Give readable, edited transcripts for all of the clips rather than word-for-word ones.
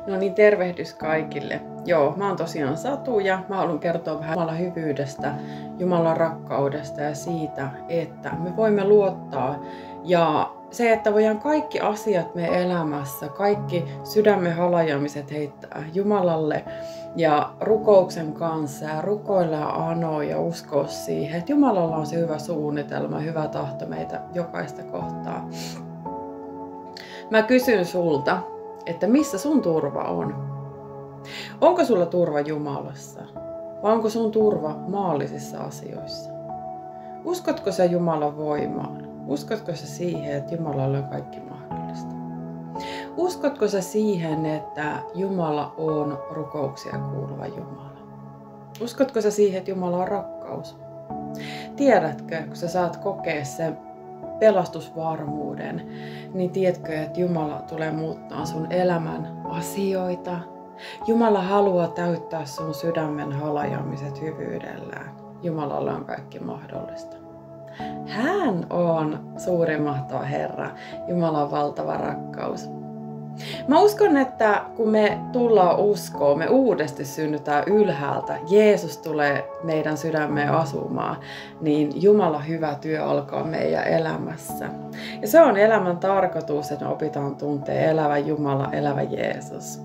No niin, tervehdys kaikille. Joo, mä oon tosiaan Satu ja mä haluan kertoa vähän Jumalan hyvyydestä, Jumalan rakkaudesta ja siitä, että me voimme luottaa. Ja se, että voidaan kaikki asiat me elämässä, kaikki sydämen halajamiset heittää Jumalalle ja rukouksen kanssa ja rukoilla ja anoa ja uskoa siihen, että Jumalalla on se hyvä suunnitelma ja hyvä tahto meitä jokaista kohtaa. Mä kysyn sulta, että missä sun turva on? Onko sulla turva Jumalassa? Vai onko sun turva maallisissa asioissa? Uskotko sä Jumalan voimaan? Uskotko sä siihen, että Jumalalla on kaikki mahdollista? Uskotko sä siihen, että Jumala on rukouksia kuuluva Jumala? Uskotko sä siihen, että Jumala on rakkaus? Tiedätkö, kun sä saat kokea sen pelastusvarmuuden, niin tiedätkö, että Jumala tulee muuttaa sun elämän asioita. Jumala haluaa täyttää sun sydämen halajamiset hyvyydellään. Jumalalla on kaikki mahdollista. Hän on suuri mahtava Herra, Jumalan valtava rakkaus. Mä uskon, että kun me tullaan uskoon, me uudesti synnytään ylhäältä, Jeesus tulee meidän sydämeen asumaan, niin Jumalan hyvä työ alkaa meidän elämässä. Ja se on elämän tarkoitus, että me opitaan tuntea elävä Jumala, elävä Jeesus.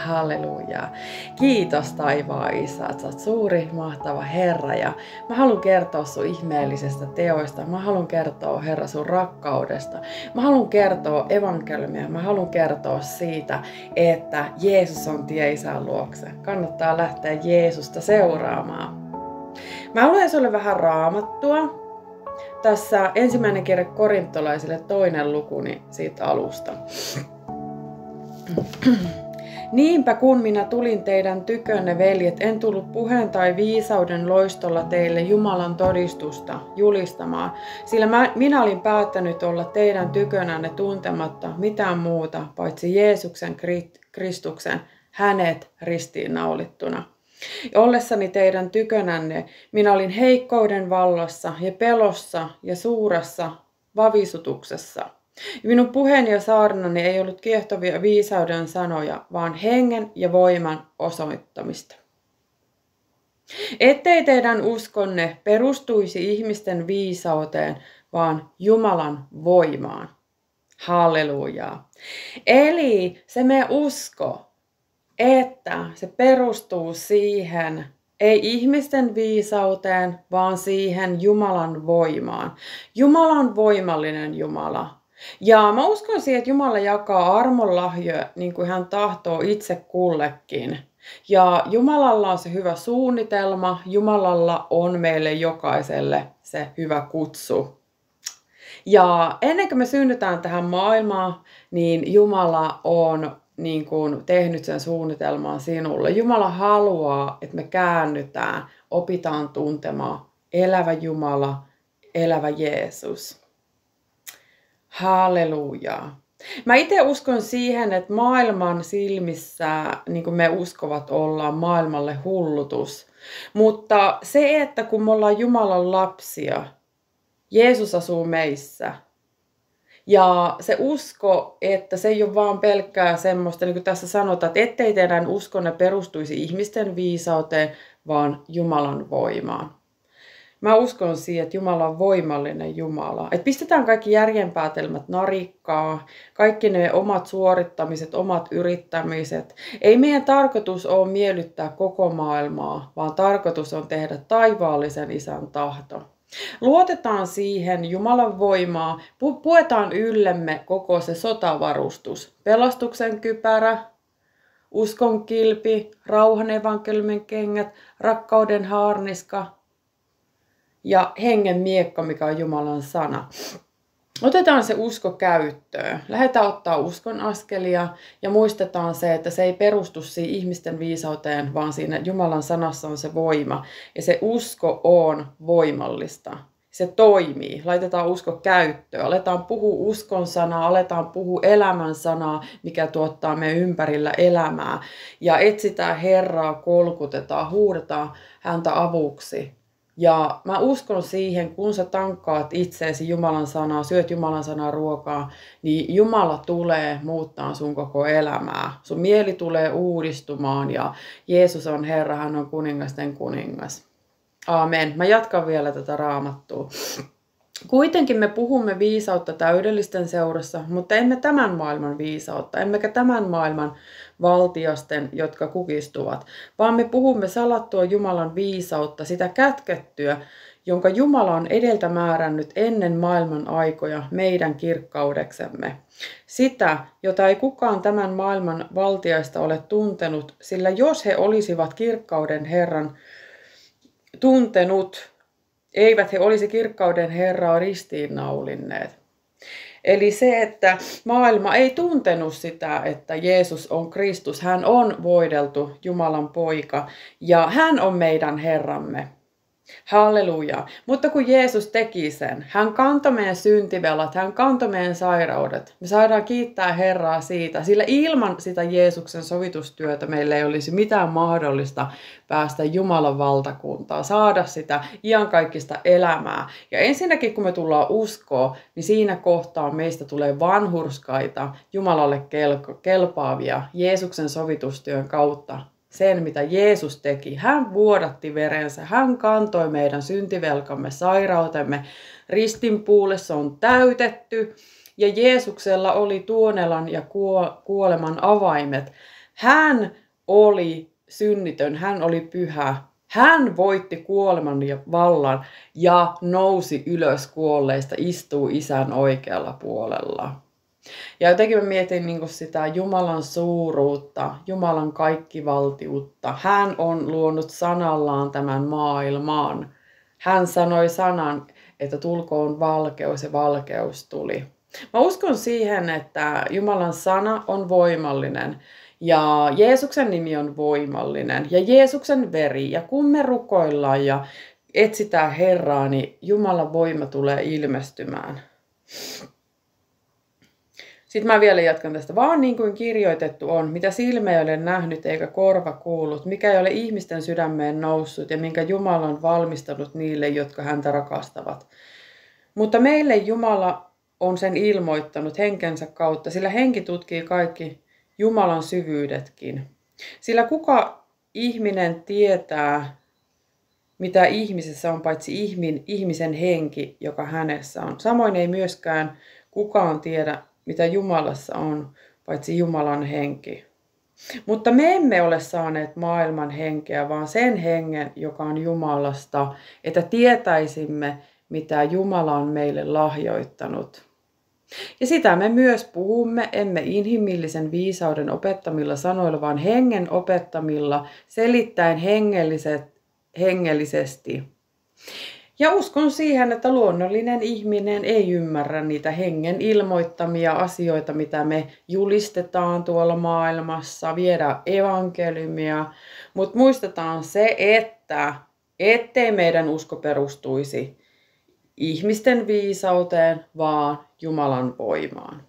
Halleluja. Kiitos taivaan Isä, että sä oot suuri, mahtava Herra. Ja mä haluan kertoa sun ihmeellisestä teoista. Mä haluan kertoa, Herra, sun rakkaudesta. Mä haluan kertoa evankeliumia. Mä haluan kertoa siitä, että Jeesus on tie Isän luokse. Kannattaa lähteä Jeesusta seuraamaan. Mä luen sulle vähän Raamattua. Tässä ensimmäinen kirja korintolaisille 2. luku, niin siitä alusta. Niinpä kun minä tulin teidän tykönne, veljet, en tullut puheen tai viisauden loistolla teille Jumalan todistusta julistamaan, sillä minä olin päättänyt olla teidän tykönänne tuntematta mitään muuta, paitsi Jeesuksen Kristuksen, hänet ristiinnaulittuna. Ollessani teidän tykönänne, minä olin heikkouden vallassa ja pelossa ja suuressa vavisutuksessa. Minun puheeni ja saarnani ei ollut kiehtovia viisauden sanoja, vaan hengen ja voiman osoittamista. Ettei teidän uskonne perustuisi ihmisten viisauteen, vaan Jumalan voimaan. Hallelujaa. Eli se me usko, että se perustuu siihen, ei ihmisten viisauteen, vaan siihen Jumalan voimaan. Jumala on voimallinen Jumala. Ja mä uskon siihen, että Jumala jakaa armonlahjoja niin kuin hän tahtoo itse kullekin. Ja Jumalalla on se hyvä suunnitelma, Jumalalla on meille jokaiselle se hyvä kutsu. Ja ennen kuin me synnytään tähän maailmaan, niin Jumala on niin kuin tehnyt sen suunnitelman sinulle. Jumala haluaa, että me käännytään, opitaan tuntemaan elävä Jumala, elävä Jeesus. Hallelujaa. Mä itse uskon siihen, että maailman silmissä, niin kuin me uskovat ollaan, maailmalle hullutus. Mutta se, että kun me ollaan Jumalan lapsia, Jeesus asuu meissä. Ja se usko, että se ei ole vaan pelkkää semmoista, niin kuin tässä sanotaan, että ettei teidän uskonne perustuisi ihmisten viisauteen, vaan Jumalan voimaan. Mä uskon siihen, että Jumala on voimallinen Jumala. Että pistetään kaikki järjenpäätelmät narikkaa, kaikki ne omat suorittamiset, omat yrittämiset. Ei meidän tarkoitus ole miellyttää koko maailmaa, vaan tarkoitus on tehdä taivaallisen Isän tahto. Luotetaan siihen Jumalan voimaa, puetaan yllemme koko se sotavarustus. Pelastuksen kypärä, uskon kilpi, rauhan evankeliumin kengät, rakkauden haarniska ja hengen miekka, mikä on Jumalan sana. Otetaan se usko käyttöön. Lähdetään ottaa uskon askelia ja muistetaan se, että se ei perustu siihen ihmisten viisauteen, vaan siinä Jumalan sanassa on se voima. Ja se usko on voimallista. Se toimii. Laitetaan usko käyttöön. Aletaan puhua uskon sanaa, aletaan puhua elämän sanaa, mikä tuottaa meidän ympärillä elämää. Ja etsitään Herraa, kolkutetaan, huudetaan häntä avuksi. Ja mä uskon siihen, kun sä tankkaat itseesi Jumalan sanaa, syöt Jumalan sanaa ruokaa, niin Jumala tulee muuttaa sun koko elämää. Sun mieli tulee uudistumaan ja Jeesus on Herra, hän on kuningasten kuningas. Aamen. Mä jatkan vielä tätä raamattua. Kuitenkin me puhumme viisautta täydellisten seurassa, mutta emme tämän maailman viisautta, emmekä tämän maailman valtiasten, jotka kukistuvat, vaan me puhumme salattua Jumalan viisautta, sitä kätkettyä, jonka Jumala on edeltä määrännyt ennen maailman aikoja meidän kirkkaudeksemme. Sitä, jota ei kukaan tämän maailman valtiaista ole tuntenut, sillä jos he olisivat kirkkauden Herran tuntenut, eivät he olisi kirkkauden Herraa ristiinnaulinneet. Eli se, että maailma ei tuntenut sitä, että Jeesus on Kristus, hän on voideltu Jumalan poika ja hän on meidän Herramme. Halleluja. Mutta kun Jeesus teki sen, hän kantoi meidän syntivelat, hän kantoi meidän sairaudet. Me saadaan kiittää Herraa siitä, sillä ilman sitä Jeesuksen sovitustyötä meillä ei olisi mitään mahdollista päästä Jumalan valtakuntaan, saada sitä iankaikkista elämää. Ja ensinnäkin kun me tullaan uskoon, niin siinä kohtaa meistä tulee vanhurskaita, Jumalalle kelpaavia Jeesuksen sovitustyön kautta. Sen, mitä Jeesus teki. Hän vuodatti verensä, hän kantoi meidän syntivelkamme, sairautemme. Ristinpuulle se on täytetty ja Jeesuksella oli tuonelan ja kuoleman avaimet. Hän oli synnitön, hän oli pyhä. Hän voitti kuoleman ja vallan ja nousi ylös kuolleista, istuu Isän oikealla puolella. Ja jotenkin mä mietin niin sitä Jumalan suuruutta, Jumalan kaikkivaltiutta. Hän on luonut sanallaan tämän maailman. Hän sanoi sanan, että tulkoon valkeus ja valkeus tuli. Mä uskon siihen, että Jumalan sana on voimallinen ja Jeesuksen nimi on voimallinen ja Jeesuksen veri. Ja kun me rukoillaan ja etsitään Herraa, niin Jumalan voima tulee ilmestymään. Sitten mä vielä jatkan tästä. Vaan niin kuin kirjoitettu on, mitä silmä ei ole nähnyt eikä korva kuullut, mikä ei ole ihmisten sydämeen noussut ja minkä Jumala on valmistanut niille, jotka häntä rakastavat. Mutta meille Jumala on sen ilmoittanut henkensä kautta, sillä henki tutkii kaikki Jumalan syvyydetkin. Sillä kuka ihminen tietää, mitä ihmisessä on, paitsi ihmisen henki, joka hänessä on. Samoin ei myöskään kukaan tiedä, mitä Jumalassa on, paitsi Jumalan henki. Mutta me emme ole saaneet maailman henkeä, vaan sen hengen, joka on Jumalasta, että tietäisimme, mitä Jumala on meille lahjoittanut. Ja sitä me myös puhumme, emme inhimillisen viisauden opettamilla sanoilla, vaan hengen opettamilla, selittäen hengellisesti. Ja uskon siihen, että luonnollinen ihminen ei ymmärrä niitä hengen ilmoittamia asioita, mitä me julistetaan tuolla maailmassa, viedään evankeliumia, mutta muistetaan se, ettei meidän usko perustuisi ihmisten viisauteen, vaan Jumalan voimaan.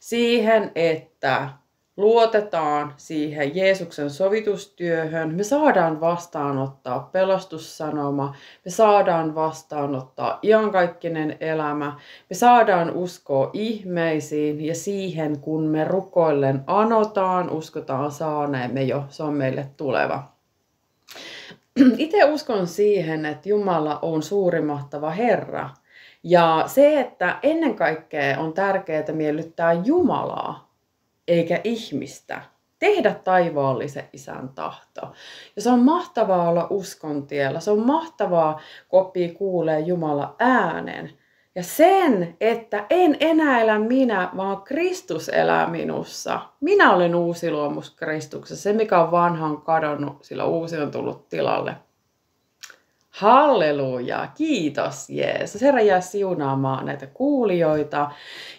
Siihen, että luotetaan siihen Jeesuksen sovitustyöhön, me saadaan vastaanottaa pelastussanoma, me saadaan vastaanottaa iankaikkinen elämä, me saadaan uskoa ihmeisiin ja siihen, kun me rukoillen anotaan, uskotaan saaneemme jo, se on meille tuleva. Itse uskon siihen, että Jumala on suuri mahtava Herra. Ja se, että ennen kaikkea on tärkeää miellyttää Jumalaa, eikä ihmistä. Tehdä taivaallisen Isän tahto. Ja se on mahtavaa olla uskon tiellä. Se on mahtavaa, kun oppii kuulee Jumalan äänen. Ja sen, että en enää elä minä, vaan Kristus elää minussa. Minä olen uusi luomus Kristuksessa. Se, mikä on vanha, on kadonnut, sillä uusi on tullut tilalle. Halleluja! Kiitos Jeesus. Herra jää siunaamaan näitä kuulijoita.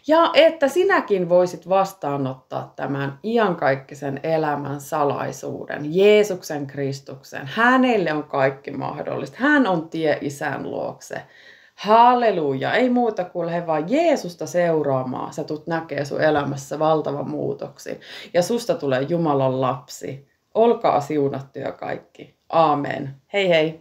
Ja että sinäkin voisit vastaanottaa tämän iankaikkisen elämän salaisuuden. Jeesuksen Kristuksen. Hänelle on kaikki mahdollista. Hän on tie Isän luokse. Halleluja! Ei muuta kuin lähde vaan Jeesusta seuraamaan. Sä tulet näkee sun elämässä valtavan muutoksen. Ja susta tulee Jumalan lapsi. Olkaa siunattuja kaikki. Aamen. Hei hei!